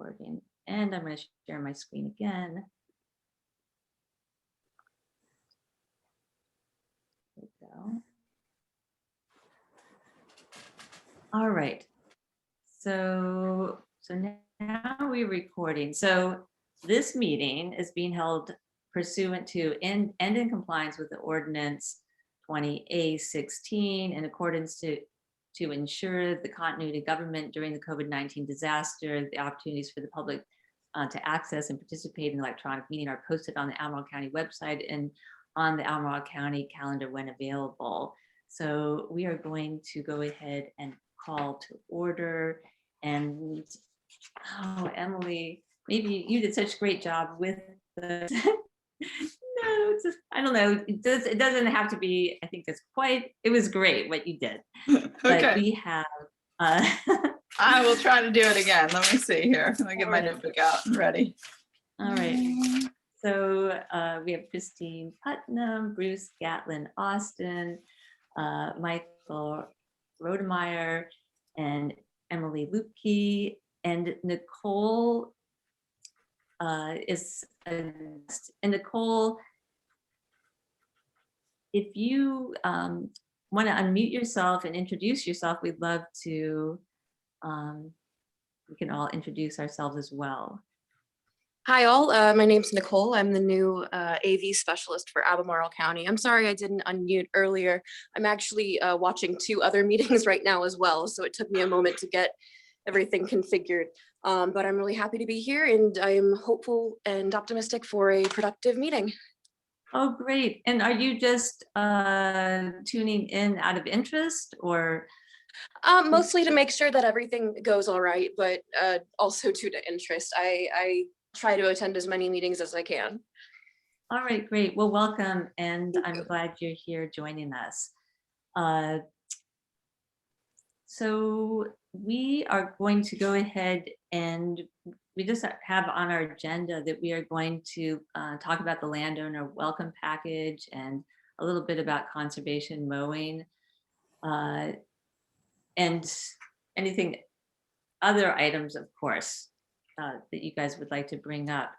recording. And I'm going to share my screen again. There we go. All right. So now we're recording. So this meeting is being held pursuant to and in compliance with the ordinance 20A16 in accordance to ensure the continuity of government during the COVID-19 disaster. The opportunities for the public to access and participate in the electronic meeting are posted on the Albemarle County website and on the Albemarle County calendar when available. So we are going to go ahead and call to order. And Emily, maybe you did such a great job with the no, it's just, I don't know, it doesn't have to be, I think it was great what you did. Okay. But we have I will try to do it again. Let me see here. Let me get my notebook out and ready. All right. So we have Christine Putnam, Bruce Gatlin Austin, Michael Rodemeyer, and Emily Lupke, and Nicole is and Nicole, if you want to unmute yourself and introduce yourself, we'd love to, we can all introduce ourselves as well. Hi all, my name's Nicole. I'm the new AV specialist for Albemarle County. I'm sorry I didn't unmute earlier. I'm actually watching 2 other meetings right now as well, so it took me a moment to get everything configured. But I'm really happy to be here, and I'm hopeful and optimistic for a productive meeting. Oh, great. And are you just tuning in out of interest, or? Mostly to make sure that everything goes all right, but also due to interest. I try to attend as many meetings as I can. All right, great. Well, welcome. And I'm glad you're here joining us. So we are going to go ahead and we just have on our agenda that we are going to talk about the landowner welcome package and a little bit about conservation mowing and anything, other items, of course, that you guys would like to bring up.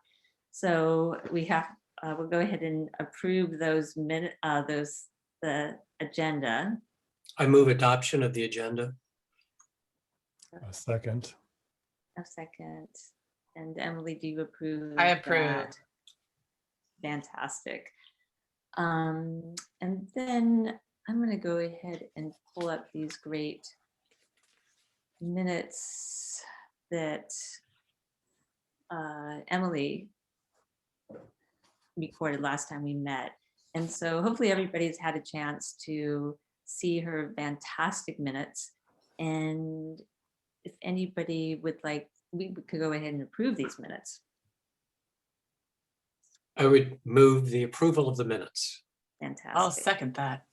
So we have, we'll go ahead and approve those minutes, the agenda. I move adoption of the agenda. A second. A second. And Emily, do you approve? I approve. That? Fantastic. And then I'm going to go ahead and pull up these great minutes that Emily recorded last time we met. And so hopefully everybody's had a chance to see her fantastic minutes. And if anybody would like, we could go ahead and approve these minutes. I would move the approval of the minutes. Fantastic. I'll second that.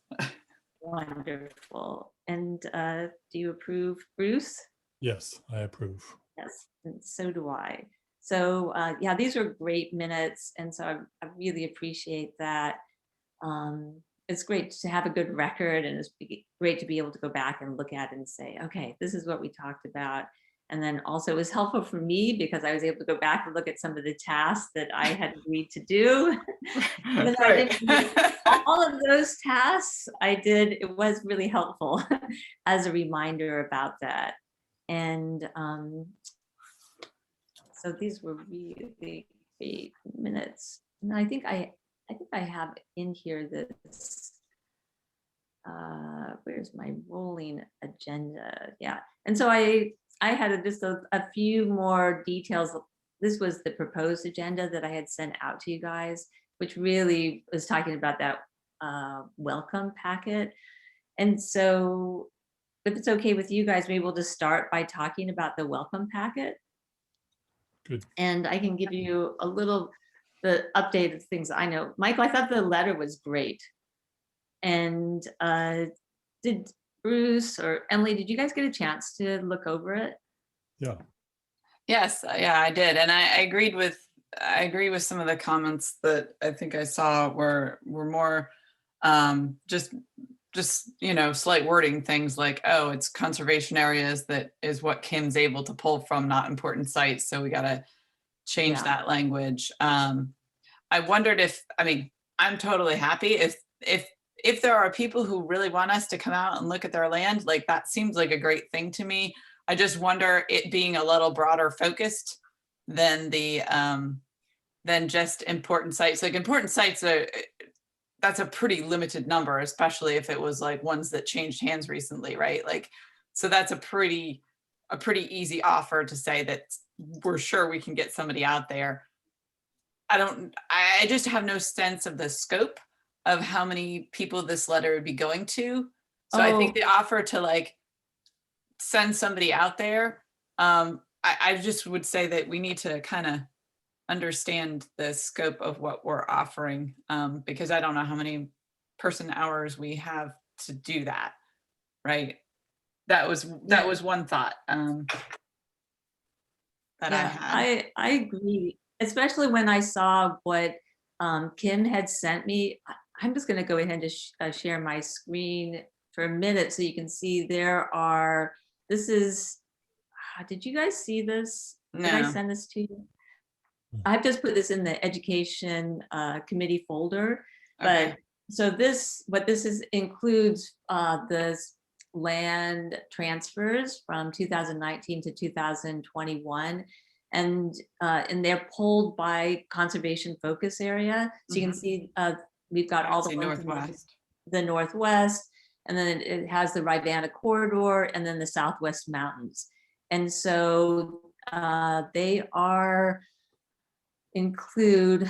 Wonderful. And do you approve, Bruce? Yes, I approve. Yes, and so do I. So yeah, these are great minutes. And so I really appreciate that. It's great to have a good record, and it's great to be able to go back and look at it and say, okay, this is what we talked about. And then also it was helpful for me because I was able to go back and look at some of the tasks that I had agreed to do. Even though I didn't do all of those tasks I did, it was really helpful as a reminder about that. And so these were really great minutes. And I think I have in here this, where's my rolling agenda? Yeah. And so I had just a few more details. This was the proposed agenda that I had sent out to you guys, which really was talking about that welcome packet. And so if it's okay with you guys, maybe we'll just start by talking about the welcome packet. Good. And I can give you a little, the updated things I know. Michael, I thought the letter was great. And did Bruce or Emily, did you guys get a chance to look over it? Yeah. Yes, yeah, I did. And I agree with some of the comments that I think I saw were more just just, slight wording things like, oh, it's conservation areas, that is what Kim's able to pull from, not important sites. So we got to change Yeah. that language. I wondered I'm totally happy if there are people who really want us to come out and look at their land, like that seems like a great thing to me. I just wonder it being a little broader focused than than just important sites. Like important sites that's a pretty limited number, especially if it was like ones that changed hands recently, right? Like, so that's a pretty easy offer to say that we're sure we can get somebody out there. I just have no sense of the scope of how many people this letter would be going to. So I think the offer to like send somebody out there, I just would say that we need to kind of understand the scope of what we're offering, because I don't know how many person hours we have to do that, right? That was one thought that I had. I agree, especially when I saw what Kim had sent me. I'm just going to go ahead and just share my screen for a minute so you can see this is, did you guys see this? Did I No. send this to you? I've just put this in the education committee folder, but Okay. so what this includes the land transfers from 2019 to 2021, and they're pulled by conservation focus area. So you can see we've got all the ones in Northwest. the Northwest, and then it has the Rivanna corridor, and then the Southwest Mountains, and so they are include.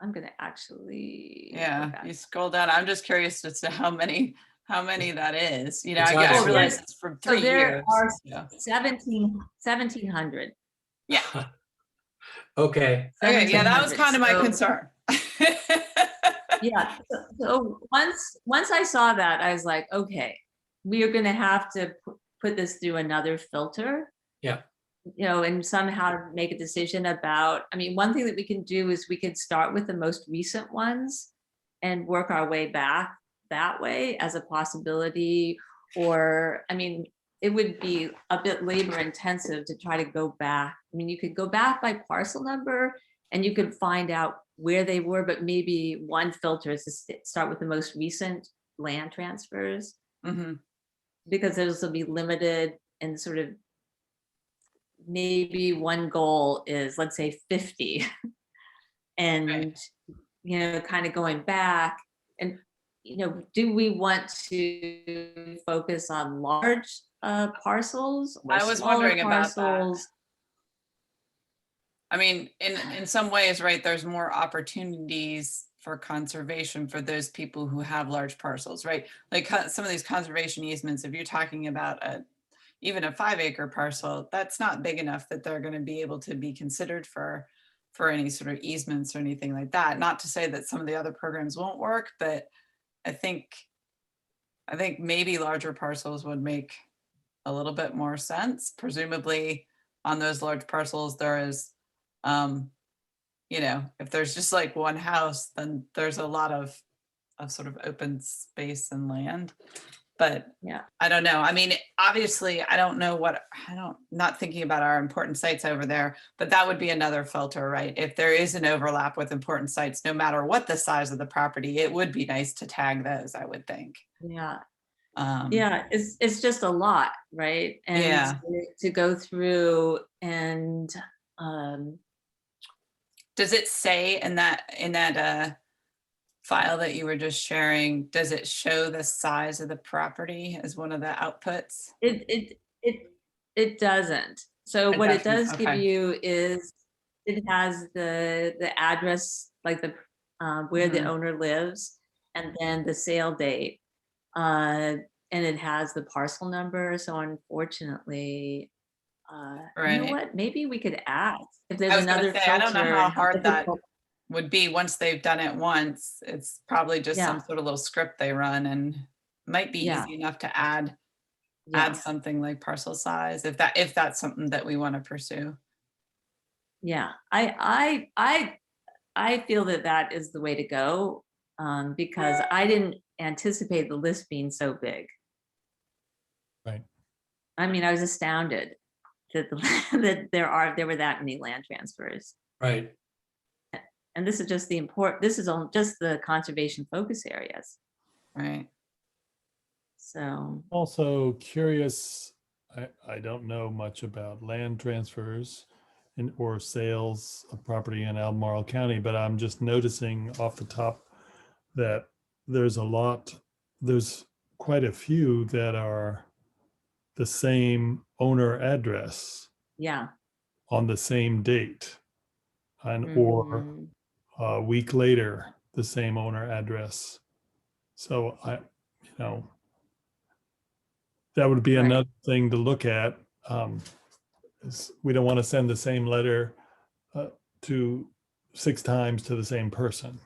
I'm gonna actually. You scroll down. I'm just curious as to how many that is. It's I actually- realize it's from 3 So there years. are Yeah. 1,700. Okay, Okay. Yeah, that was 1,700. kind of my So- concern. Yeah. So once I saw that, I was like, okay, we are gonna have to put this through another filter. Yeah. And somehow make a decision about, one thing that we can do is we could start with the most recent ones and work our way back that way as a possibility. Or, it would be a bit labor intensive to try to go back. You could go back by parcel number and you could find out where they were, but maybe one filter is to start with the most recent land transfers, because those will be limited and sort of, maybe one goal is, let's say 50 and kind of going back and do we want to focus on large parcels or I was smaller wondering about that. parcels? In some ways, right, there's more opportunities for conservation for those people who have large parcels, right? Like some of these conservation easements, if you're talking about even a 5-acre parcel, that's not big enough that they're going to be able to be considered for any sort of easements or anything like that. Not to say that some of the other programs won't work, but I think maybe larger parcels would make a little bit more sense. Presumably on those large parcels, there is, if there's just like one house, then there's a lot of sort of open space and land. But Yeah. I don't know. Obviously, I don't know not thinking about our important sites over there, but that would be another filter, right? If there is an overlap with important sites, no matter what the size of the property, it would be nice to tag those, I would think. Yeah. Yeah, It's just a lot, right? And to go through and does it say in that file that you were just sharing, does it show the size of the property as one of the outputs? It doesn't. So what it does give Okay. you is it has the address, like the where the owner lives, and then the sale date, and it has the parcel number. So unfortunately, you know what? Maybe we could ask if there's I was gonna another say, I don't know filter how and hard that difficult- would be once they've done it once. It's probably just some Yeah. sort of little script they run, and might be Yeah. easy enough to add Yeah. something like parcel size if that's something that we want to pursue. Yeah, I feel that is the way to go, because I didn't anticipate the list being so big. Right. I mean, I was astounded that that there were that many land transfers. Right. And this is just this is on just the conservation focus areas. Right. So, Also curious, I don't know much about land transfers or sales of property in Albemarle County, but I'm just noticing off the top that there's quite a few that are the same owner address yeah. on the same date, or Mhm. a week later, the same owner address. So that would be Right. another thing to look at. We don't want to send the same letter to 6 times to the same person.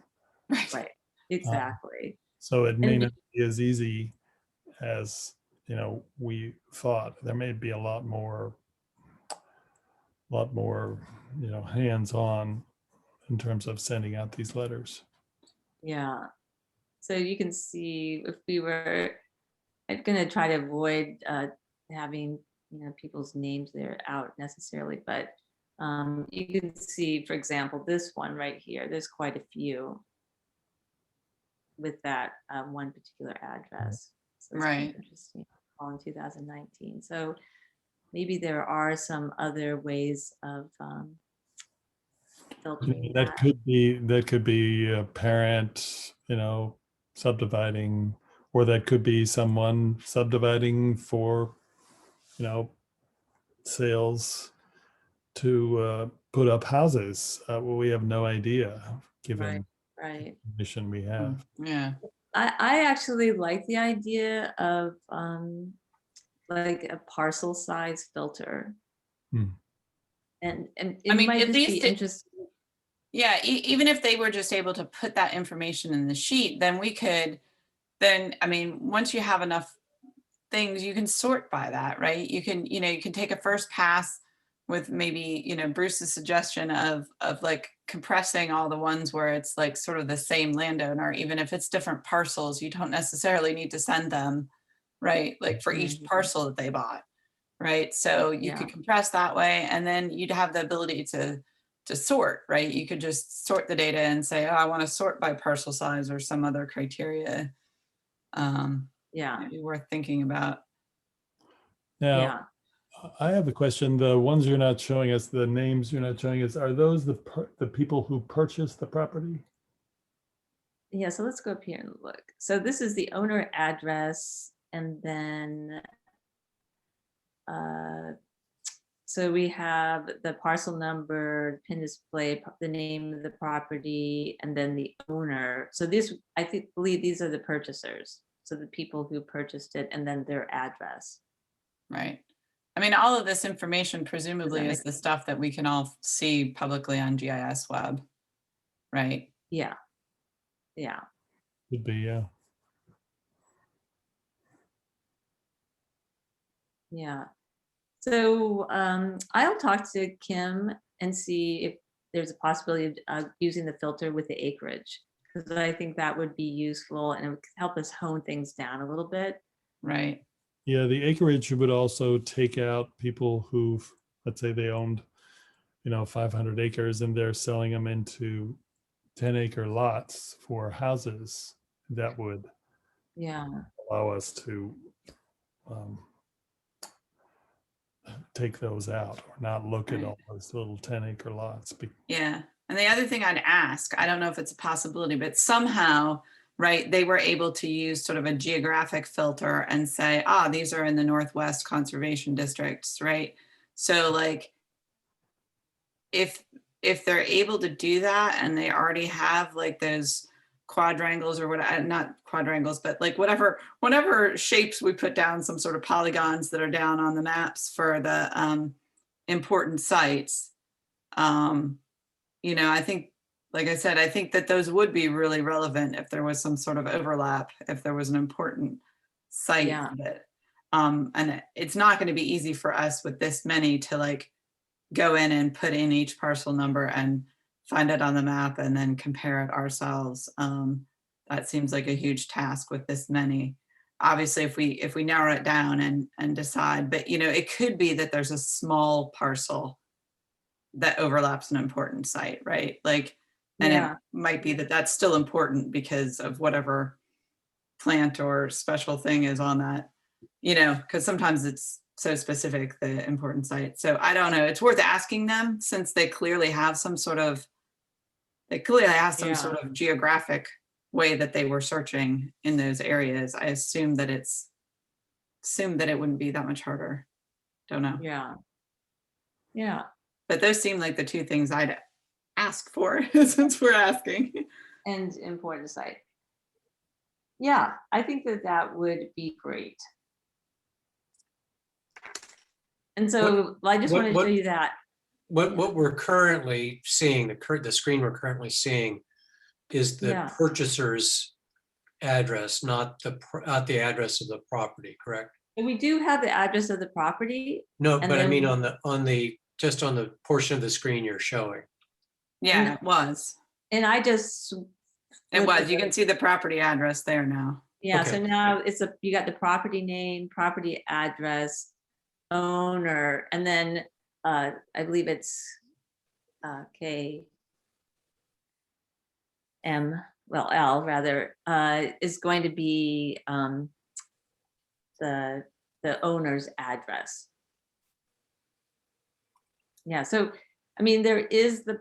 Right. Exactly. So it may And not be as easy as we thought. There may be a lot more hands-on in terms of sending out these letters. yeah. So you can see if I'm going to try to avoid having people's names there out necessarily, but you can see, for example, this one right here. There's quite a few with that one particular address. So it's kind of Right. interesting. All in 2019. So maybe there are some other ways of filtering That could be a parent, subdividing, or that could be someone subdividing for, sales to put up houses. Well, we have no idea, Right. given Right. the mission we have. Yeah. I actually like the idea of like a parcel size filter. Hmm. And I it mean, might at just be least interesting. yeah, even if they were just able to put that information in the sheet, then I mean, once you have enough things, you can sort by that, right? You can take a first pass with maybe, Bruce's suggestion of like compressing all the ones where it's like sort of the same landowner, even if it's different parcels, you don't necessarily need to send them, right? Like for each Mhm. parcel that they bought, right? So you Yeah. could compress that way, and then you'd have the ability to sort, right? You could just sort the data and say, oh, I want to sort by parcel size or some other criteria. Yeah. Might be worth thinking about. Now, Yeah. I have a question. The ones you're not showing us, the names you're not showing us, are those the people who purchased the property? Yeah. So let's go up here and look. So this is the owner address, and then so we have the parcel number, pin display, the name of the property, and then the owner. So believe these are the purchasers. So the people who purchased it, and then their address. Right. I mean, all of this information presumably make is the stuff that we can all see publicly on GIS Web, right? Yeah. Yeah. Could be, yeah. Yeah. So I'll talk to Kim and see if there's a possibility of using the filter with the acreage, because I think that would be useful and it would help us hone things down a little bit. Right. Yeah, the acreage would also take out people who've, let's say they owned, 500 acres and they're selling them into 10-acre lots for houses. That would Yeah. allow us to take those out or not look at Right. all those little 10-acre lots. Yeah. And the other thing I'd ask, I don't know if it's a possibility, but somehow, right, they were able to use sort of a geographic filter and say, these are in the Northwest Conservation Districts, right? So like, if they're able to do that and they already have like those quadrangles or what, not quadrangles, but like whatever shapes we put down, some sort of polygons that are down on the maps for the important sites. I think, like I said, I think that those would be really relevant if there was some sort of overlap, if there was an important site Yeah. that, and it's not going to be easy for us with this many to like go in and put in each parcel number and find it on the map and then compare it ourselves. that seems like a huge task with this many. Obviously, if we narrow it down and decide, but it could be that there's a small parcel that overlaps an important site, right? Like, and Yeah. it might be that that's still important because of whatever plant or special thing is on that, because sometimes it's so specific, the important site. So I don't know, it's worth asking them, since they clearly have some sort of geographic way that they were searching in those areas. I assume that it wouldn't be that much harder. Don't know. Yeah. Yeah. But those seem like the two things I'd ask for since we're asking. And important site. Yeah, I think that would be great. And so I just want to show you that. What we're currently seeing, the screen we're currently seeing is the Yeah. purchaser's address, not the address of the property, correct? And we do have the address of the property. No, And but I then- mean on the just on the portion of the screen you're showing. Yeah, it was. And I just. It flipped was. You it. can see the property address there now. Yeah, Okay. so now you got the property name, property address, owner, and then I believe it's L rather, is going to be the owner's address. Yeah, so I mean, there is the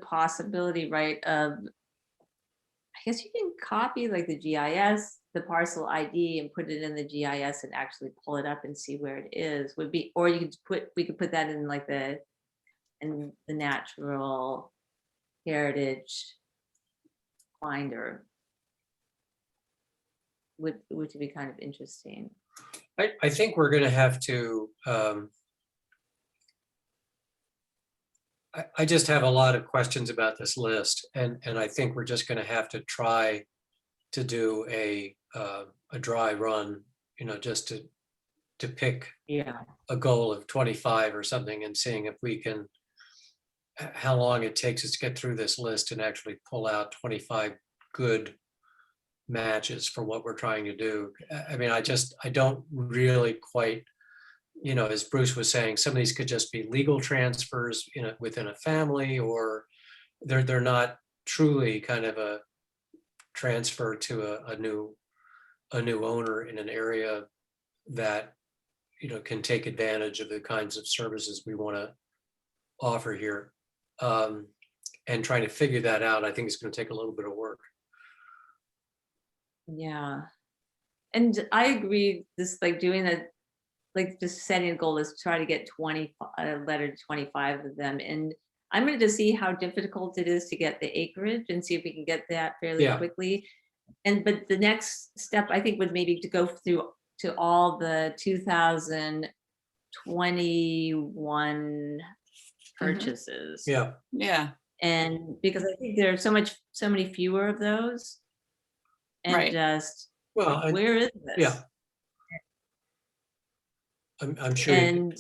possibility, right, of, I guess you can copy like the GIS, the parcel ID, and put it in the GIS and actually pull it up and see where it is. Or we could put that in like the natural heritage finder, which would be kind of interesting. I think we're going to have to. I just have a lot of questions about this list, and I think we're just going to have to try to do a dry run, just to pick a goal of 25 or something, and seeing if we can, how long it takes us to get through this list and actually pull out 25 good matches for what we're trying to do. I mean, I don't really quite, as Bruce was saying, some of these could just be legal transfers, within a family, or they're not truly kind of a transfer to a new owner in an area that, can take advantage of the kinds of services we want to offer here. And trying to figure that out, I think it's going to take a little bit of work. Yeah. And I agree, this like doing that, like just setting a goal is try to get 25 of them. And I'm going to just see how difficult it is to get the acreage and see if we can get that fairly quickly. But the next step, I think, would maybe to go through to all the 2021 purchases. Yeah. Yeah. And because I think there are so many fewer of those. And Right. just, Well, where is this? yeah. I'm sure. And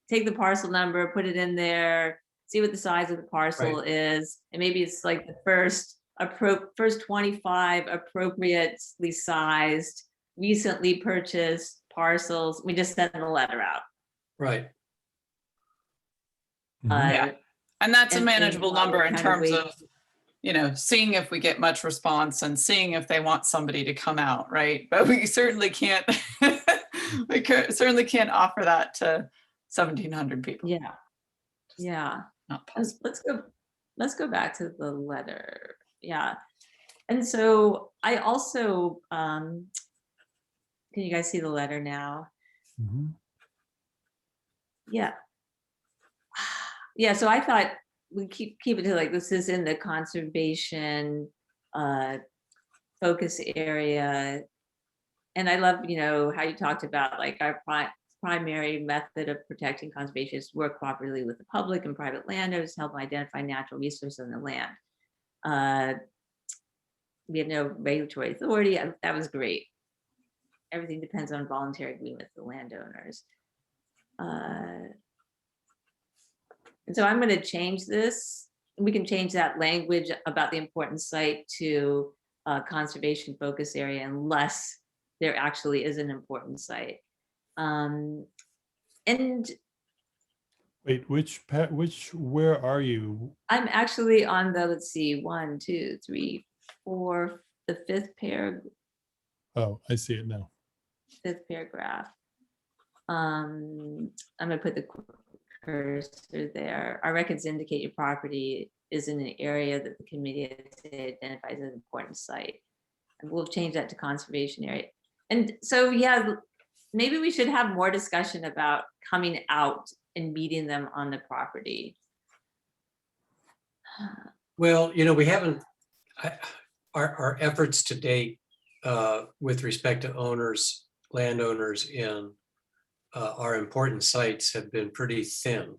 take the parcel number, put it in there, see what the size of the parcel is, and maybe it's like the first 25 appropriately sized, recently purchased parcels. We just send a letter out. Right. Yeah. And that's a and manogeable number in kind of terms wait. of, seeing if we get much response and seeing if they want somebody to come out, right? But we certainly can't, certainly can't offer that to 1,700 people. Yeah. Yeah. Not possible. Let's go back to the letter. Yeah. And so I also, can you guys see the letter now? Mhm. Yeah. Yeah, so I thought we keep it to like, this is in the conservation focus area. And I love, how you talked about like our primary method of protecting conservation is to work cooperatively with the public and private landowners to help identify natural resources on the land. We have no regulatory authority. That was great. Everything depends on voluntary agreement with the landowners. And so I'm going to change this we can change that language about the important site to conservation focus area unless there actually is an important site. And Wait, where are you? I'm actually on the, let's see, 1, 2, 3, 4, the fifth Oh, I see it now. paragraph. I'm gonna put the cursor there. Our records indicate your property is in an area that the committee has identified as an important site. And we'll change that to conservation area. And so, yeah, maybe we should have more discussion about coming out and meeting them on the property. Well, we haven't, our efforts to date with respect to landowners in our important sites have been pretty thin.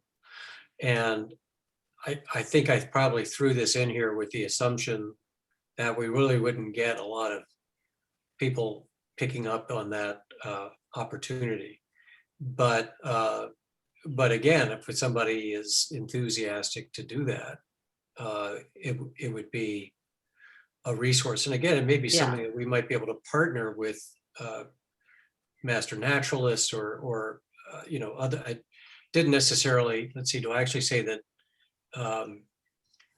And I think I probably threw this in here with the assumption that we really wouldn't get a lot of people picking up on that opportunity. But again, if somebody is enthusiastic to do that, it would be a resource. And again, it may be something that we might be able to partner with master naturalists or other. I didn't necessarily, let's see, do I actually say that?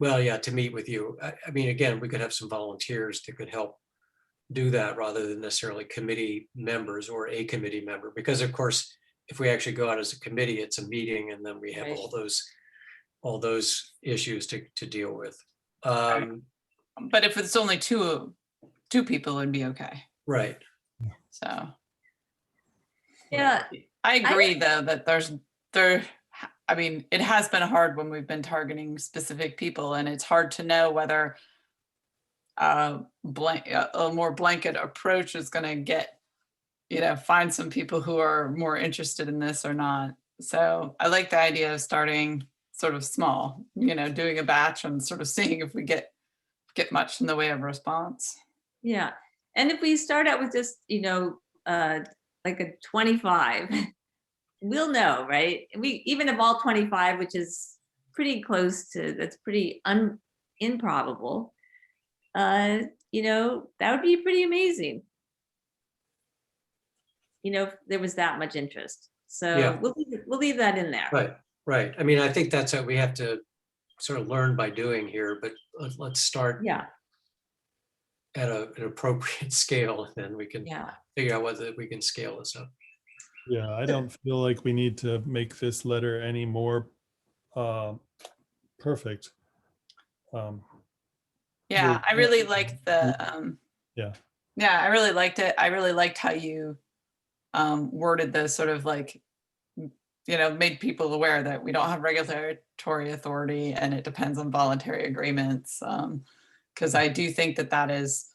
Well, yeah, to meet with you. I mean, again, we could have some volunteers that could help do that rather than necessarily committee members or a committee member, because of course, if we actually go out as a committee, it's a meeting and then we have Right. all those issues to deal with. But if it's only two people, it'd be okay. Right. So. Yeah, I agree though, that I mean, it has been hard when we've been targeting specific people, and it's hard to know whether a more blanket approach is going to get, find some people who are more interested in this or not. So I like the idea of starting sort of small, doing a batch and sort of seeing if we get much in the way of response. yeah. And if we start out with just, like a 25, we'll know, right? We even if all 25, which is pretty close to, that's pretty improbable. That would be pretty amazing. If there was that much interest. So Yeah. we'll leave that in there. Right. I mean, I think that's what we have to sort of learn by doing here, but let's start Yeah. at an appropriate scale, and then we can Yeah. figure out whether we can scale this up. Yeah, I don't feel like we need to make this letter any more perfect. Yeah, I really liked the, yeah, I really liked it. I really liked how you worded the sort of like, made people aware that we don't have regulatory authority and it depends on voluntary agreements. Because I do think that has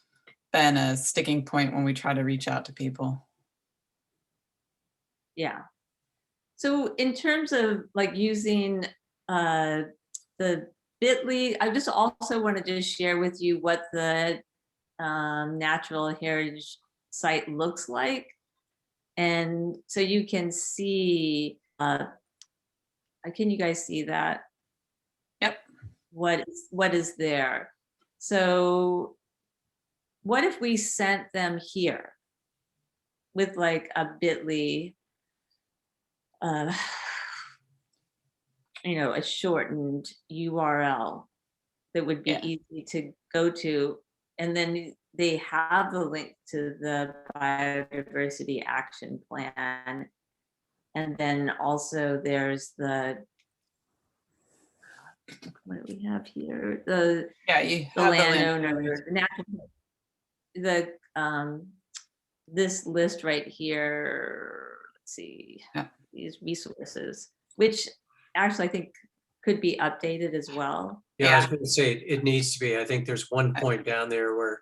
been a sticking point when we try to reach out to people. Yeah. So in terms of like using the bit.ly, I just also wanted to share with you what the natural heritage site looks like. And so you can see, can you guys see that? Yep. What is there? So what if we sent them here with like a bit.ly, a shortened URL that would be easy to go to, and then they have the link to the biodiversity action plan, and then also there's the, what do we have here? The landowner, the natural, this list right here. Let's see, these resources, which actually I think could be updated as well. Yeah, I was going to say it needs to be. I think there's one point down there where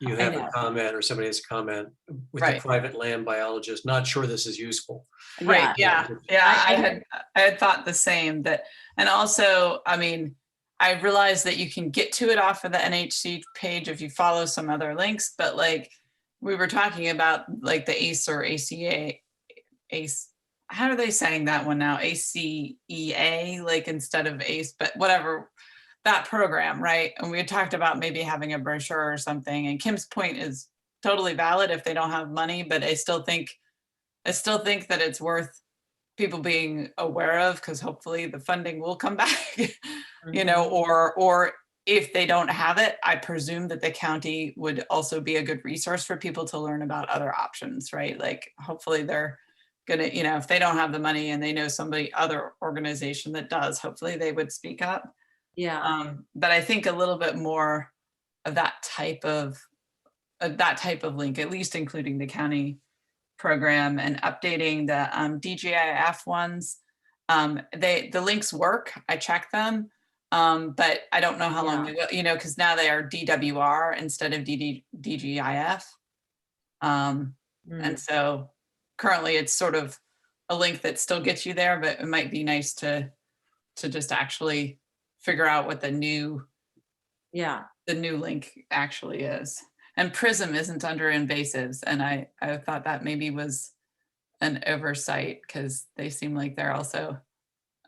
you have a know. comment or somebody has a comment with a private land biologist. Not sure this is useful. Right. Yeah. I had thought the same, that, and also, I mean, I realized that you can get to it off of the NHC page if you follow some other links, but like we were talking about like the ACE or ACE, how are they saying that one now? ACEA, like instead of ACE, but whatever. that program, right? And we had talked about maybe having a brochure or something, and Kim's point is totally valid if they don't have money, but I still think that it's worth people being aware of, because hopefully the funding will come back, you know, or if they don't have it, I presume that the county would also be a good resource for people to learn about other options, right? Like hopefully they're gonna, you know, if they don't have the money and they know somebody, other organization that does, hopefully they would speak up. Yeah. But I think a little bit more of that type of link, at least including the county program and updating the DGIF ones. The links work, I check them, but I don't know how long they will, you know, because now they are DWR instead of DGIF. And so currently it's sort of a link that still gets you there, but it might be nice to just actually figure out what the new link actually is. And PRISM isn't under invasives, and I thought that maybe was an oversight, because they seem like they're also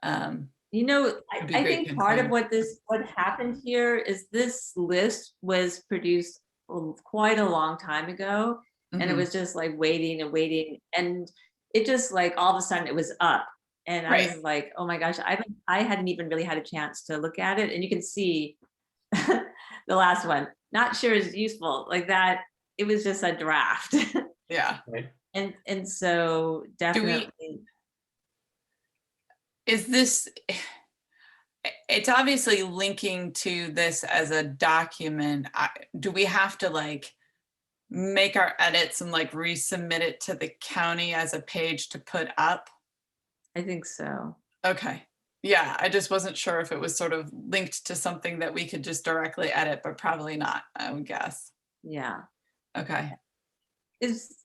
You know, would be I great to think part of include. what happened here is this list was produced quite a long time ago, and it Mhm. was just like waiting and waiting, and it just like all of a sudden it was up, and I Right. was like, oh my gosh, I hadn't even really had a chance to look at it, and you can see the last one. Not sure is useful like that. It was just a draft, Yeah. Right. and so definitely. Is this, it's obviously linking to this as a document. Do we have to like make our edits and like resubmit it to the county as a page to put up? I think so. Okay. Yeah, I just wasn't sure if it was sort of linked to something that we could just directly edit, but probably not, I would guess. Yeah. Okay. Is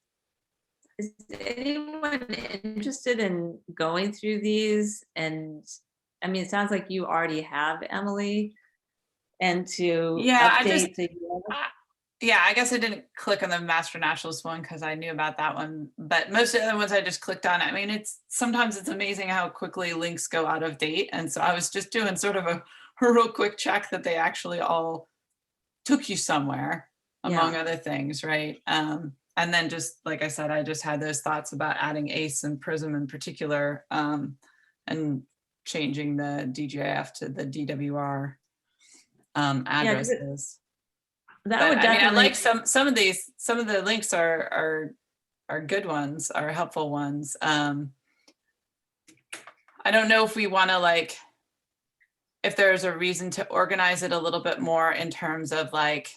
anyone interested in going through these? And I mean, it sounds like you already have, Emily, and to Yeah, update the. yeah, I guess I didn't click on the Master Naturalist one because I knew about that one, but most of the other ones I just clicked on. I mean, sometimes it's amazing how quickly links go out of date. And so I was just doing sort of a real quick check that they actually all took you somewhere, among other things, right? And then just like I said, I just had those thoughts about adding ACE and PRISM in particular, and changing the DGIF to the DWR addresses. That But would I mean, I definitely. like some of the links are good ones, are helpful ones. I don't know if we want to like, if there's a reason to organize it a little bit more in terms of like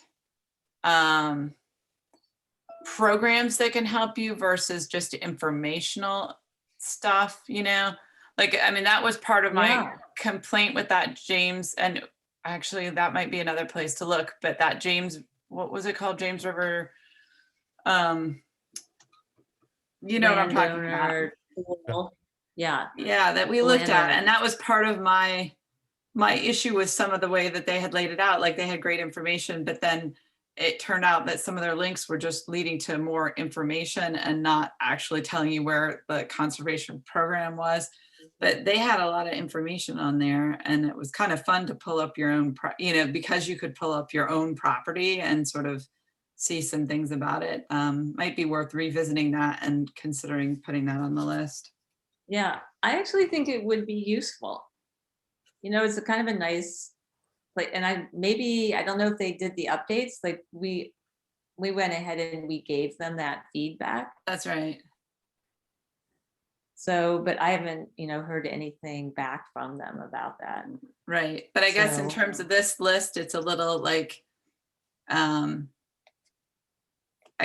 programs that can help you versus just informational stuff, you know? Like, I mean, that was part of my complaint with that James, and actually that might be another place to look, but that James, what was it called? James River, you know what I'm talking about. Tool. Yeah. Yeah, that we looked at, and that was part of my issue with some of the way that they had laid it out. Like they had great information, but then it turned out that some of their links were just leading to more information and not actually telling you where the conservation program was. But they had a lot of information on there, and it was kind of fun to pull up your own, you know, because you could pull up your own property and sort of see some things about it. Might be worth revisiting that and considering putting that on the list. Yeah, I actually think it would be useful. You know, it's a kind of a nice, like, and I don't know if they did the updates, like we went ahead and we gave them that feedback. That's right. So, but I haven't, heard anything back from them about that. Right. But I guess in terms of this list, it's a little like, I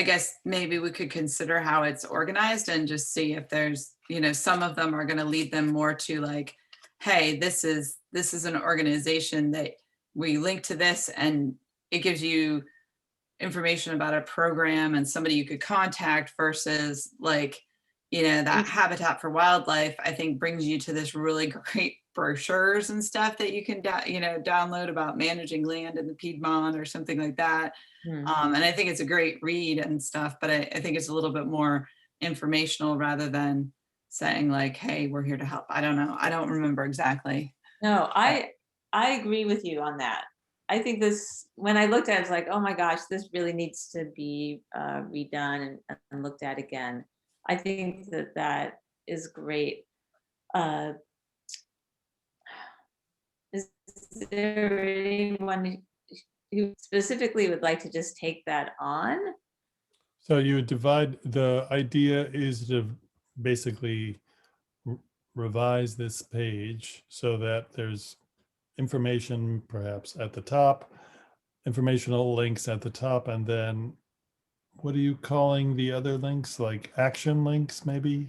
guess maybe we could consider how it's organized and just see if there's, some of them are going to lead them more to like, hey, this is an organization that we link to this, and it gives you information about a program and somebody you could contact, versus like, that Habitat for Wildlife, I think, brings you to this really great brochures and stuff that you can, download about managing land in the Piedmont or something like that. And I think it's a great read and stuff, but I think it's a little bit more informational rather than saying like, hey, we're here to help. I don't know. I don't remember exactly. No, I I agree with you on that. I think this, when I looked at it, it's like, oh my gosh, this really needs to be redone and looked at again. I think that that is great. Uh, is there anyone who specifically would like to just take that on? So you would divide, the idea is to basically revise this page so that there's information perhaps at the top, informational links at the top, and then what are you calling the other links, like action links maybe?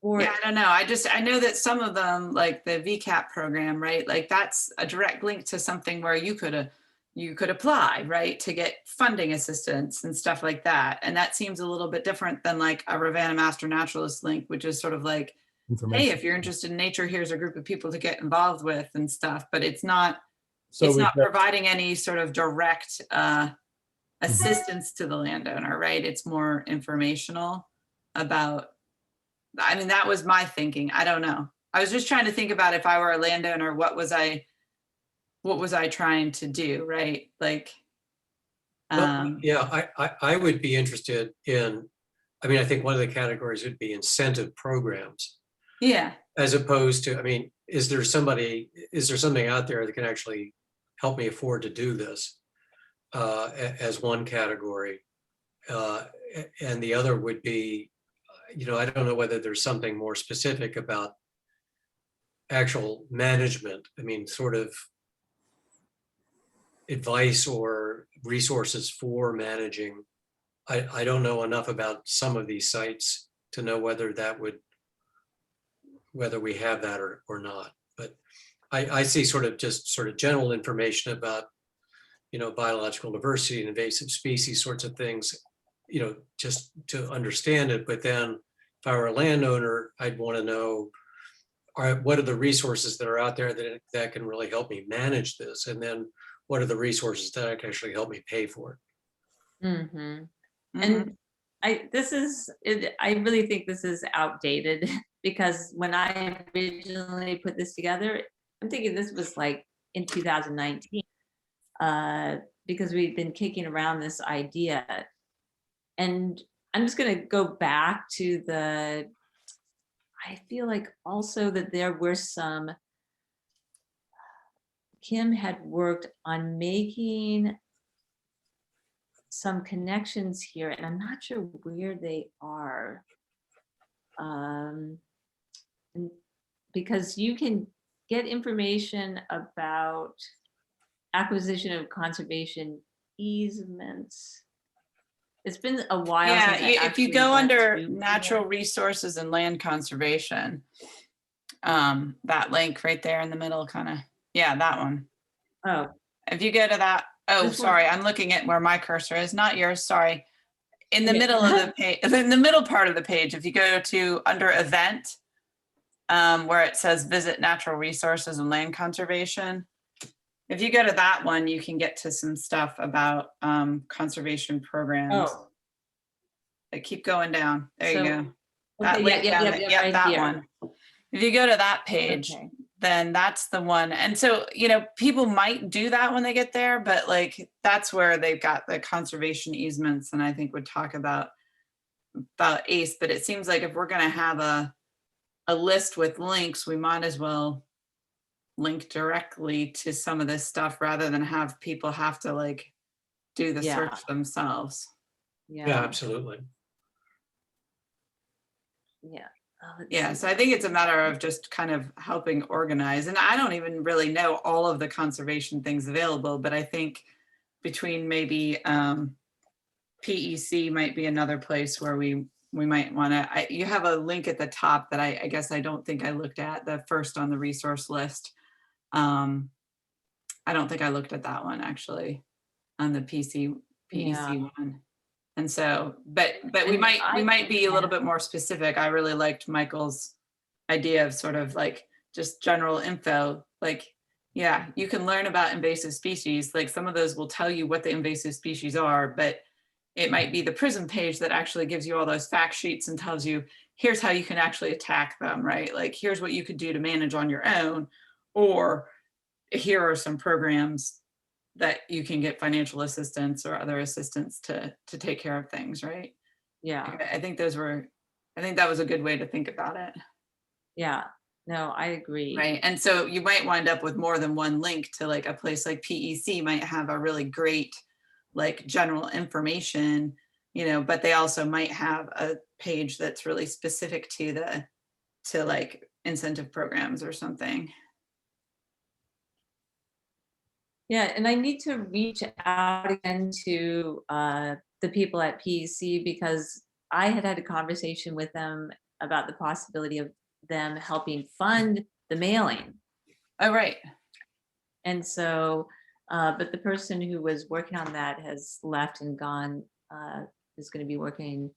Or Yeah, I don't know. I know that some of them, like the VCAP program, right? Like that's a direct link to something where you could apply, right, to get funding assistance and stuff like that. And that seems a little bit different than like a Ravenna Master Naturalist link, which is sort of like, hey, Information. if you're interested in nature, here's a group of people to get involved with and stuff. But it's not So it's we've not got- providing any sort of direct assistance to the landowner, right? It's more informational about, I mean, that was my thinking. I don't know. I was just trying to think about if I were a landowner, what was I trying to do, right? Like, Well, yeah, I would be interested in, I mean, I think one of the categories would be incentive programs, yeah, as opposed to, I mean, is there something out there that can actually help me afford to do this as one category? And the other would be, I don't know whether there's something more specific about actual management. I mean, sort of advice or resources for managing. I don't know enough about some of these sites to know whether we have that or not. But I see sort of general information about, biological diversity and invasive species sorts of things, just to understand it. But then if I were a landowner, I'd want to know, what are the resources that are out there that can really help me manage this? And then what are the resources that can actually help me pay for it? Mhm. mhm. And I really think this is outdated because when I originally put this together, I'm thinking this was like in 2019, because we've been kicking around this idea. And I'm just going to go back to I feel like also that there were Kim had worked on making some connections here, and I'm not sure where they are. Because you can get information about acquisition of conservation easements. It's been a while. Yeah, since I if you actually go went under through natural here. resources and land conservation, that link right there in the middle, kind of, yeah, that one. Oh, If you go to that, oh, This one? sorry, I'm looking at where my cursor is, not yours, sorry. In the Okay. middle of the page, in the middle part of the page, if you go to under event, where it says visit natural resources and land conservation. If you go to that one, you can get to some stuff about conservation programs. oh, Keep going down. There you So- go. That okay, link down there. Yep, right that here. one. If you go to that page, Okay. then that's the one. And so, people might do that when they get there, but like, that's where they've got the conservation easements, and I think would talk about ACE. But it seems like if we're gonna have a list with links, we might as well link directly to some of this stuff rather than have people have to like do the Yeah. search themselves. Yeah, absolutely. Yeah. Let's Yeah, see. so I think it's a matter of just kind of helping organize. And I don't even really know all of the conservation things available, but I think between maybe PEC might be another place where we might want to, you have a link at the top that I guess I don't think I looked at, the first on the resource list. I don't think I looked at that one actually on the PEC Yeah. one. And so, but we And might be a little bit more specific. I really liked Michael's idea of sort of like just general info. Like, yeah, you can learn about invasive species. Like some of those will tell you what the invasive species are, but it might be the PRISM page that actually gives you all those fact sheets and tells you, here's how you can actually attack them, right? Like, here's what you could do to manage on your own, or here are some programs that you can get financial assistance or other assistance to take care of things, right? Yeah, I think that was a good way to think about it. yeah, no, I agree. Right. And so you might wind up with more than one link to like a place like PEC might have a really great like general information, but they also might have a page that's really specific to like incentive programs or something. Yeah, and I need to reach out again to the people at PEC because I had a conversation with them about the possibility of them helping fund the mailing. Oh, right. And so, but the person who was working on that has left and gone, is going to be working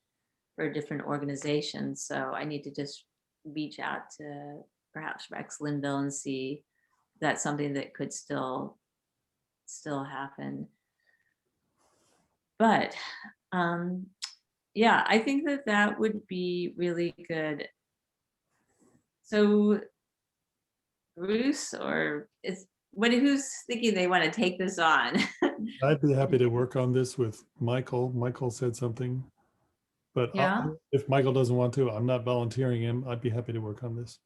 for a different organization. So I need to just reach out to perhaps Rex Linville and see if that's something that could still happen. But yeah, I think that would be really good. So Bruce, or who's thinking they want to take this on? I'd be happy to work on this with Michael. Michael said something, but Yeah. if Michael doesn't want to, I'm not volunteering him. I'd be happy to work on this.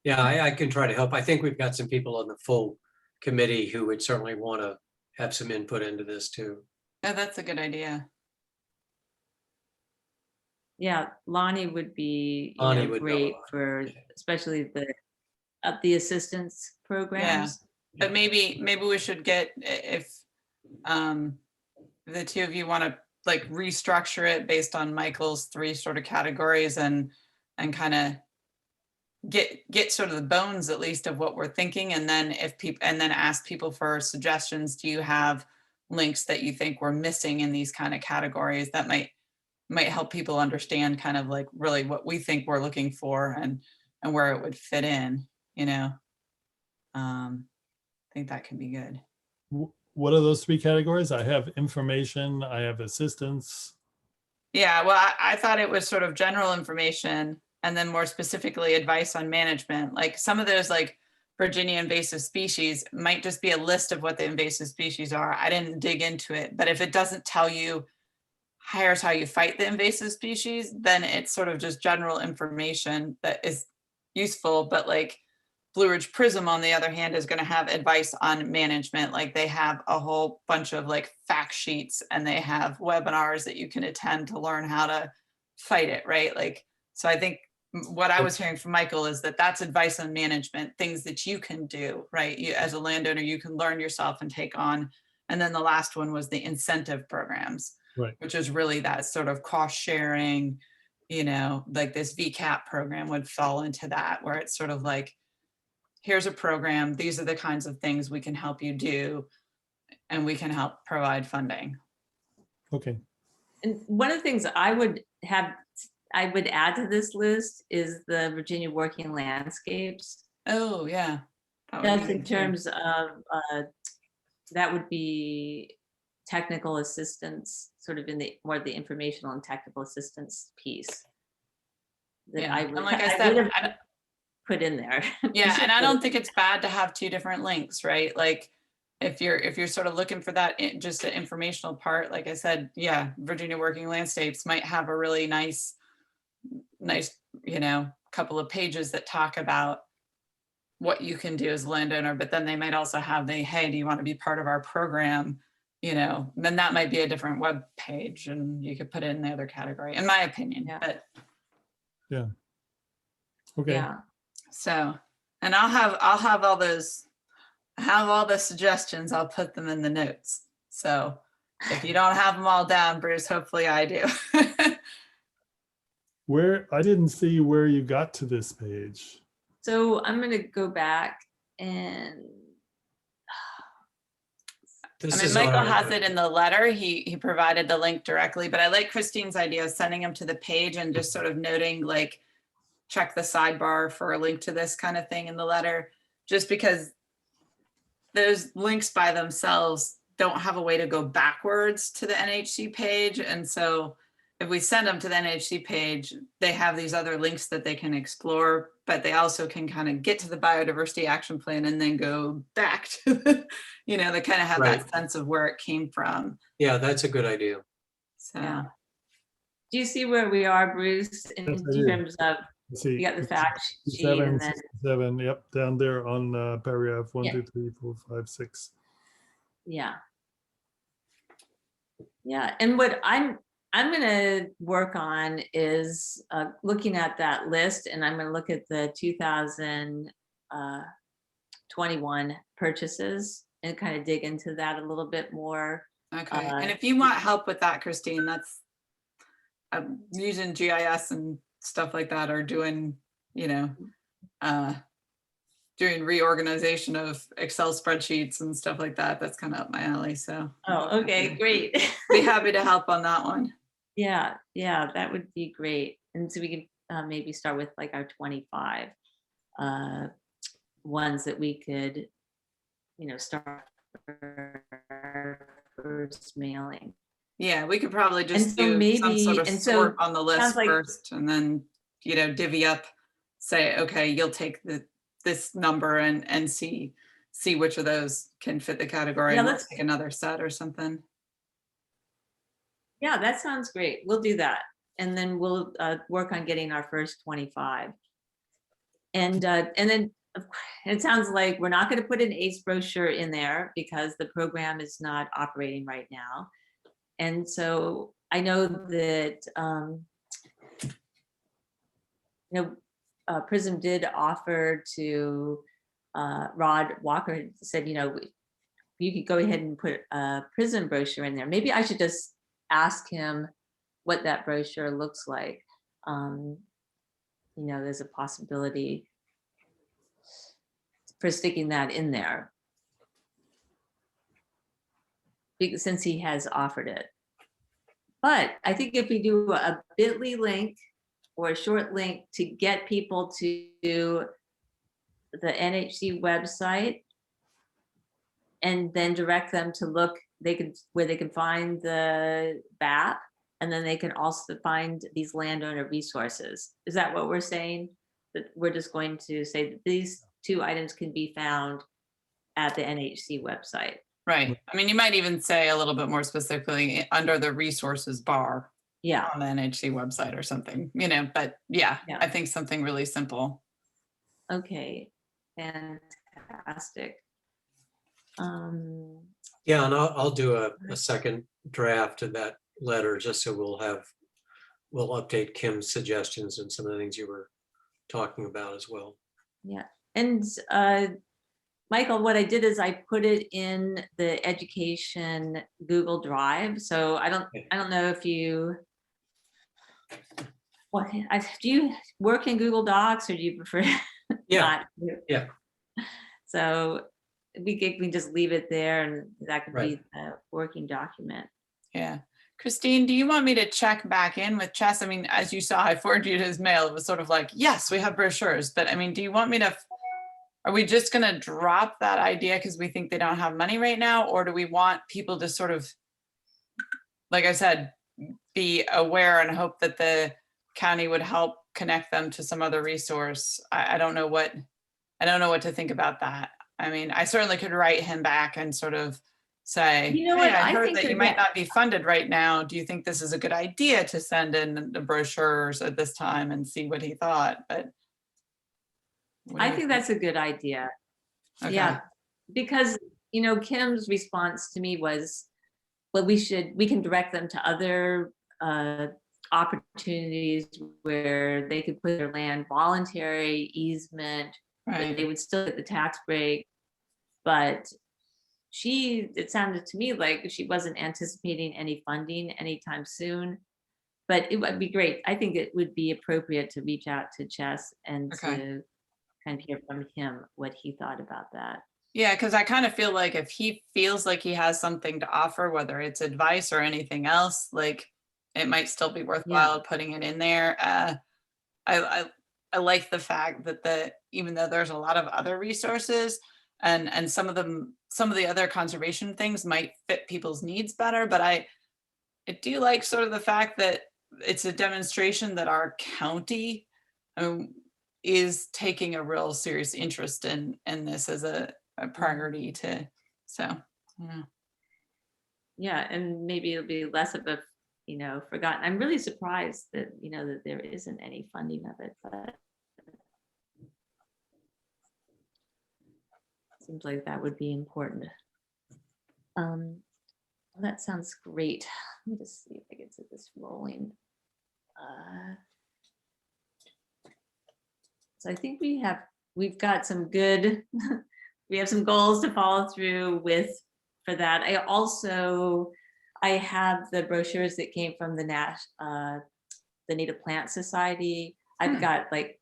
Yeah, I can try to help. I think we've got some people on the full committee who would certainly want to have some input into this too. Oh, that's a good idea. Yeah, Lonnie would be Lonnie would know a great lot. for especially the assistance programs. But maybe we should get, if the two of you want to like restructure it based on Michael's 3 sort of categories and kind of get sort of the bones at least of what we're thinking, and then ask people for suggestions. Do you have links that you think we're missing in these kind of categories that might help people understand kind of like really what we think we're looking for and where it would fit in, I think that could be good. What are those 3 categories? I have information, I have assistance. Yeah, well, I thought it was sort of general information and then more specifically advice on management. Like some of those like Virginia invasive species might just be a list of what the invasive species are. I didn't dig into it, but if it doesn't tell you here's how you fight the invasive species, then it's sort of just general information that is useful. But like Blue Ridge Prism, on the other hand, is going to have advice on management. Like they have a whole bunch of like fact sheets and they have webinars that you can attend to learn how to fight it, right? Like, so I think what I was hearing from Michael is that that's advice on management, things that you can do, right? You, as a landowner, you can learn yourself and take on. And then the last one was the incentive programs, Right. which is really that sort of cost sharing, like this VCAP program would fall into that, where it's sort of like, here's a program, these are the kinds of things we can help you do, and we can help provide funding. Okay. And one of the things I would add to this list is the Virginia Working Landscapes. Oh, yeah. That's in terms of, that would be technical assistance, sort of in the more of the informational and technical assistance piece. That Yeah, I would, and like I would said, have put in there. yeah, and I don't think it's bad to have 2 different links, right? Like if you're sort of looking for that, just the informational part, like I said, yeah, Virginia Working Landscapes might have a really nice, couple of pages that talk about what you can do as a landowner, but then they might also have hey, do you want to be part of our program? Then that might be a different web page and you could put it in the other category, in my opinion. Yeah. But Yeah. Okay. Yeah. so, and I'll have all those, all the suggestions, I'll put them in the notes. So if you don't have them all down, Bruce, hopefully I do. I didn't see where you got to this page. So I'm going to go back and. Michael has it in the letter. He provided the link directly, but I like Christine's idea of sending him to the page and just sort of noting like, check the sidebar for a link to this kind of thing in the letter, just because those links by themselves don't have a way to go backwards to the NHC page. And so if we send them to the NHC page, they have these other links that they can explore, but they also can kind of get to the biodiversity action plan and then go back to the, they kind of have Right. that sense of where it came from. Yeah, that's a good idea. So, Yeah. Do you see where we are, Bruce, in Yes, I do. terms of, See, you got the fact sheet 7, and then, 7, yep, down there on paragraph 1, Yeah. 2, 3, 4, 5, 6. yeah. Yeah, and what I'm gonna work on is looking at that list, and I'm gonna look at the 2021 purchases and kind of dig into that a little bit more. okay. And if you want help with that, Christine, that's using GIS and stuff like that, or doing, doing reorganization of Excel spreadsheets and stuff like that. That's kind of up my alley. So Oh, okay, great. be happy to help on that one. Yeah, that would be great. And so we can maybe start with like our 25 ones that we could, start our first mailing. Yeah, we could probably just so do some maybe- sort of and so sort on the list sounds like- first, and then, divvy up, say, okay, you'll take this number and see which of those can fit the category. Yeah, and we'll let's- take another set or something. Yeah, that sounds great. We'll do that. And then we'll work on getting our first 25. And then it sounds like we're not going to put an ACE brochure in there because the program is not operating right now. And so I know that, PRISM did offer to, Rod Walker said, you could go ahead and put a PRISM brochure in there. Maybe I should just ask him what that brochure looks like. There's a possibility for sticking that in there, since he has offered it. But I think if we do a bit.ly link or a short link to get people to the NHC website and then direct them to look, where they can find the BAP, and then they can also find these landowner resources. Is that what we're saying? That we're just going to say that these 2 items can be found at the NHC website. Right. I mean, you might even say a little bit more specifically under the resources bar Yeah, on the NHC website or something, but yeah, Yeah. I think something really simple. okay, fantastic. Yeah, and I'll do a second draft of that letter, just so we'll update Kim's suggestions and some of the things you were talking about as well. Yeah, and Michael, what I did is I put it in the education Google Drive. So I don't know if you, do you work in Google Docs, or do you prefer Yeah, not? yeah. So we can just leave it there, and that could be Right. the working document. Yeah. Christine, do you want me to check back in with Chess? I mean, as you saw, I forwarded you his mail. It was sort of like, yes, we have brochures, but I mean, do you want me to, are we just going to drop that idea because we think they don't have money right now? Or do we want people to sort of, like I said, be aware and hope that the county would help connect them to some other resource? I don't know what to think about that. I mean, I certainly could write him back and sort of say, You know hey, what, I I heard think that you that- might not be funded right now. Do you think this is a good idea to send in the brochures at this time, and see what he thought? But what do I you think that's a good idea. Okay. Yeah, because, Kim's response to me was, well, we can direct them to other opportunities where they could put their land voluntary easement, and Right. they would still get the tax break. But it sounded to me like she wasn't anticipating any funding anytime soon. But it would be great. I think it would be appropriate to reach out to Chess and Okay. to kind of hear from him what he thought about that. Yeah, because I kind of feel like if he feels like he has something to offer, whether it's advice or anything else, like it might still be worthwhile putting it in there. I like the fact that even though there's a lot of other resources, and some of the other conservation things might fit people's needs better, but I do like sort of the fact that it's a demonstration that our county is taking a real serious interest in this as a priority to, so, yeah. Yeah, and maybe it'll be less of a, forgotten. I'm really surprised that, that there isn't any funding of it, but seems like that would be important. Well, that sounds great. Let me just see if I can get this rolling. So I think we've got some good, we have some goals to follow through with for that. I have the brochures that came from the Native Plant Society. I've got like,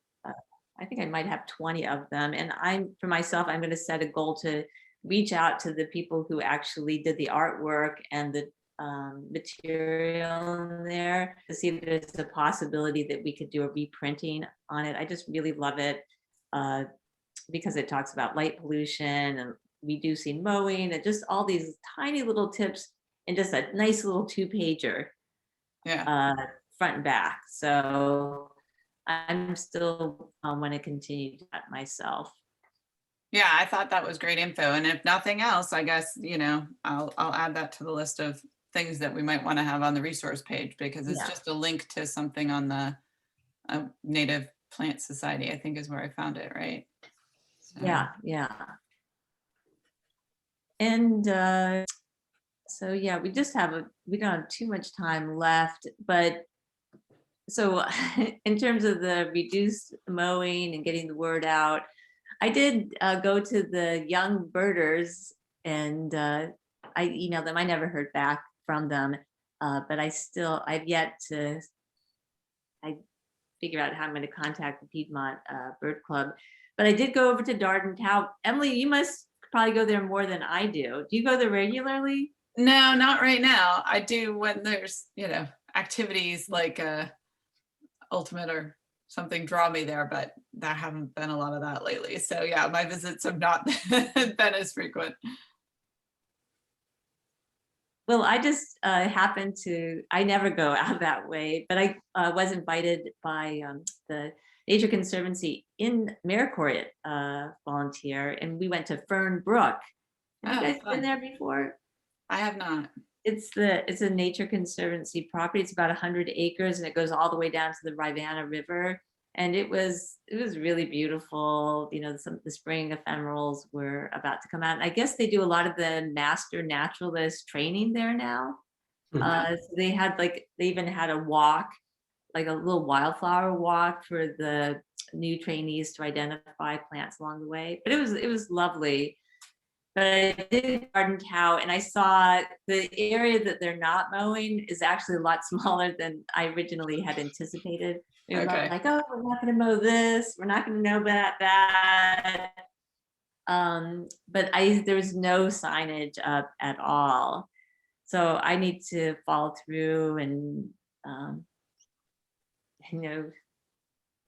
I think I might have 20 of them. And for myself, I'm going to set a goal to reach out to the people who actually did the artwork and the material in there to see if there's a possibility that we could do a reprinting on it. I just really love it because it talks about light pollution and reducing mowing and just all these tiny little tips and just a nice little 2-pager, front and back. So I'm still want to continue that myself. Yeah, I thought that was great info. And if nothing else, I guess, I'll add that to the list of things that we might want to have on the resource page, because it's just a link to something on the Native Plant Society, I think is where I found it, right? So. Yeah. And so, yeah, we don't have too much time left, but so in terms of the reduced mowing and getting the word out, I did go to the young birders and I emailed them. I never heard back from them, but I've yet to figure out how I'm going to contact the Piedmont Bird Club. But I did go over to Darden Town. Emily, you must probably go there more than I do. Do you go there regularly? No, not right now. I do when there's, activities like Ultimate or something draw me there, but there haven't been a lot of that lately. So yeah, my visits have not been as frequent. Well, I just happened to, I never go out that way, but I was invited by the Nature Conservancy in Mericourt volunteer, and we went to Fern Brook. Have you guys been there before? I have not. It's a Nature Conservancy property. It's about 100 acres, and it goes all the way down to the Rivanna River. And it was really beautiful. The spring ephemerals were about to come out. And I guess they do a lot of the master naturalist training there now. So they even had a walk, like a little wildflower walk for the new trainees to identify plants along the way. But it was lovely. But I did Garden Cow, and I saw the area that they're not mowing is actually a lot smaller than I originally had anticipated. They were like, oh, we're not going to mow this. We're not going to know about that. But there was no signage up at all. So I need to follow through and,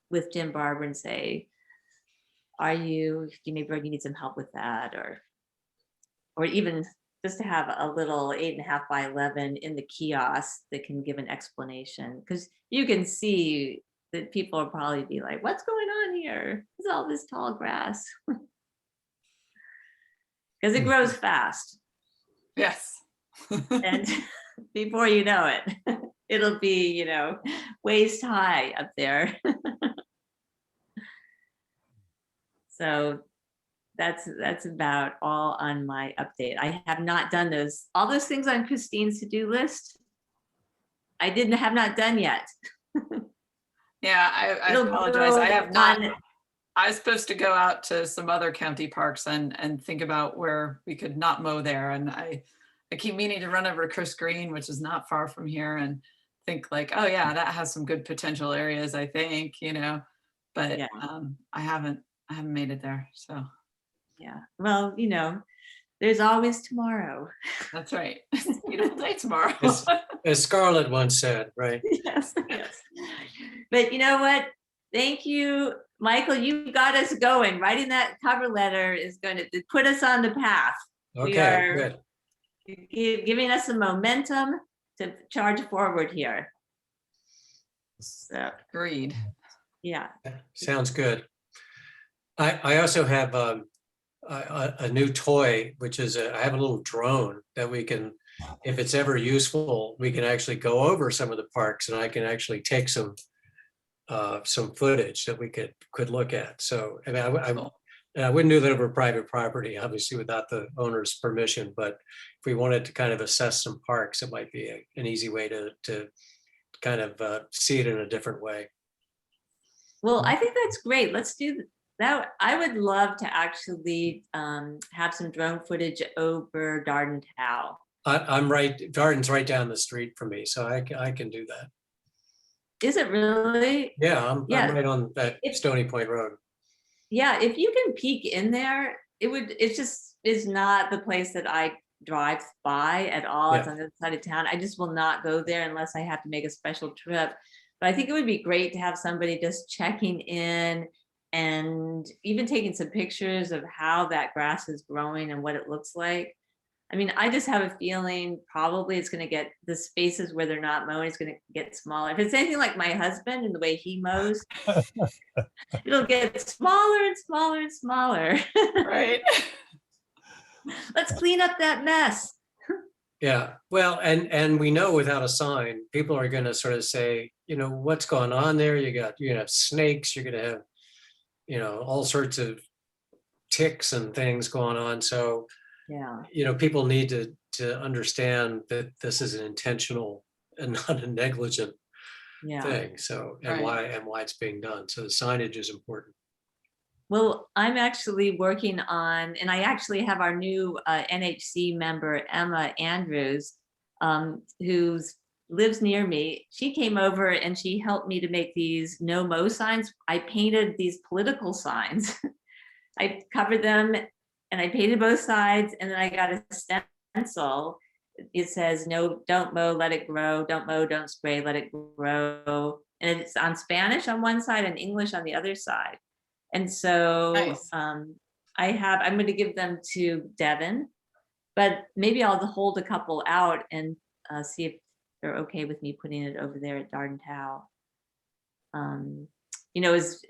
with Jim Barber and say, maybe you need some help with that, or even just to have a little 8.5 by 11 in the kiosk that can give an explanation, because you can see that people will probably be like, what's going on here? What's all this tall grass? Because it grows fast. Yes. And before you know it, it'll be, waist high up there. So that's about all on my update. I have not done all those things on Christine's to-do list. I have not done yet. Yeah, I apologize. I have not. I was supposed to go out to some other county parks and think about where we could not mow there. And I keep meaning to run over to Chris Green, which is not far from here, and think like, oh yeah, that has some good potential areas, I think, but yeah. I haven't made it there. So yeah, well, there's always tomorrow. That's right. It's a beautiful day tomorrow. As Scarlett once said, right? Yes. But you know what? Thank you, Michael. You got us going. Writing that cover letter is going to put us on the path. Okay, good. Giving us some momentum to charge forward here. So, Agreed. yeah. Sounds good. I also have a new toy, which is I have a little drone that we can, if it's ever useful, we can actually go over some of the parks and I can actually take some footage that we could look at. So, I mean, I wouldn't do that over private property, obviously without the owner's permission, but if we wanted to kind of assess some parks, it might be an easy way to kind of see it in a different way. Well, I think that's great. Let's do that. I would love to actually have some drone footage over Darden Town. I'm right, Darden's right down the street from me, so I can do that. Is it really? Yeah, I'm Yeah. right on that It's- Stony Point Road. Yeah, if you can peek in there, it just is not the place that I drive by at all. It's Yeah. on the other side of town. I just will not go there unless I have to make a special trip. But I think it would be great to have somebody just checking in and even taking some pictures of how that grass is growing and what it looks like. I mean, I just have a feeling probably it's going to get the spaces where they're not mowing, it's going to get smaller. If it's anything like my husband and the way he mows, it'll get smaller and smaller and smaller. Right. Let's clean up that mess. Yeah, well, and we know without a sign, people are gonna sort of say, you know, what's going on there? You're gonna have snakes, you're gonna have, you know, all sorts of ticks and things going on. So, Yeah. you know, people need to understand that this is an intentional and not a negligent Yeah. thing. So, Right. why it's being done. So the signage is important. Well, I'm actually working on, and I actually have our new NHC member, Emma Andrews, who lives near me. She came over and she helped me to make these no mow signs. I painted these political signs. I covered them and I painted both sides, and then I got a stencil. It says, no, don't mow, let it grow. Don't mow, don't spray, let it grow. And it's on Spanish on one side and English on the other side. And so Nice. I'm going to give them to Devin, but maybe I'll hold a couple out and see if they're okay with me putting it over there at Darden Town. You know, it's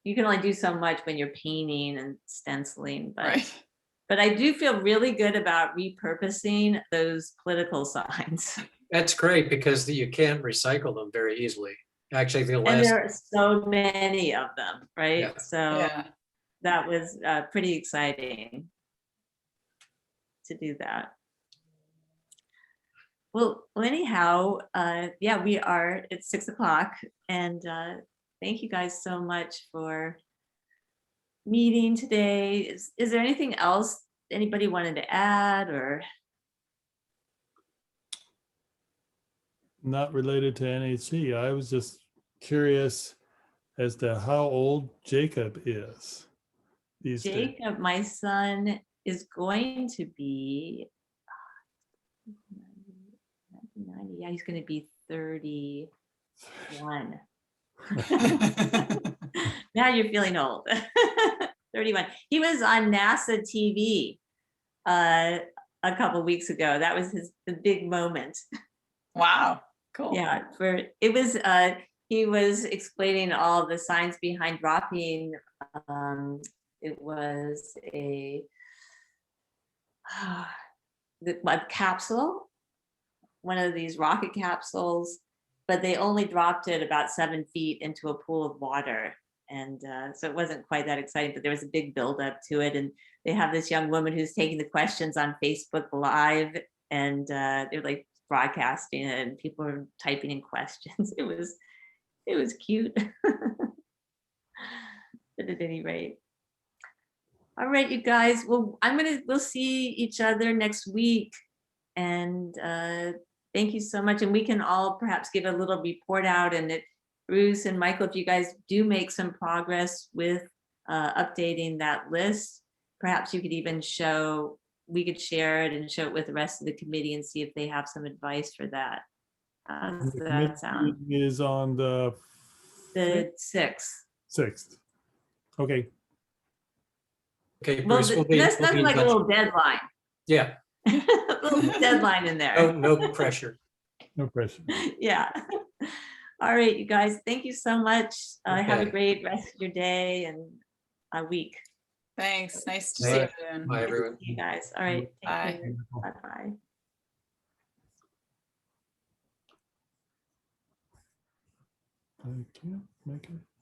you can only do so much when you're painting and stenciling, but Right. but I do feel really good about repurposing those political signs. That's great because you can't recycle them very easily. Actually, the And last, there are so many of them, right? Yeah. So Yeah. that was pretty exciting to do that. Well, anyhow, yeah, we are at 6 o'clock, and thank you guys so much for meeting today. Is there anything else anybody wanted to add, or? Not related to NHC. I was just curious as to how old Jacob is these days. Jacob, my son, is going to be 90. Yeah, he's going to be 31. Now you're feeling old. 31. He was on NASA TV a couple weeks ago. That was the big moment. Wow. Cool. Yeah, he was explaining all the science behind dropping. It was a capsule, one of these rocket capsules, but they only dropped it about 7 feet into a pool of water. And so it wasn't quite that exciting, but there was a big buildup to it. And they have this young woman who's taking the questions on Facebook Live, and they're like broadcasting it, and people are typing in questions. It was cute. But at any rate. All right, you guys. Well, we'll see each other next week. And thank you so much. And we can all perhaps give a little report out, and Bruce and Michael, if you guys do make some progress with updating that list, perhaps you could even we could share it and show it with the rest of the committee and see if they have some advice for that. How does The that committee sound? meeting is on the The 6th. 6th. Okay. okay, Well, Bruce, that's we'll be nothing in like a touch. little deadline. Yeah, A little deadline in there. no pressure. No pressure. Yeah. All right, you guys, thank you so much. Have a Okay. great rest of your day and a week. Thanks. Nice to see Thanks. everyone. Bye, Good to everyone. see you guys. All right, take Bye. care. Bye-bye. I can't make it.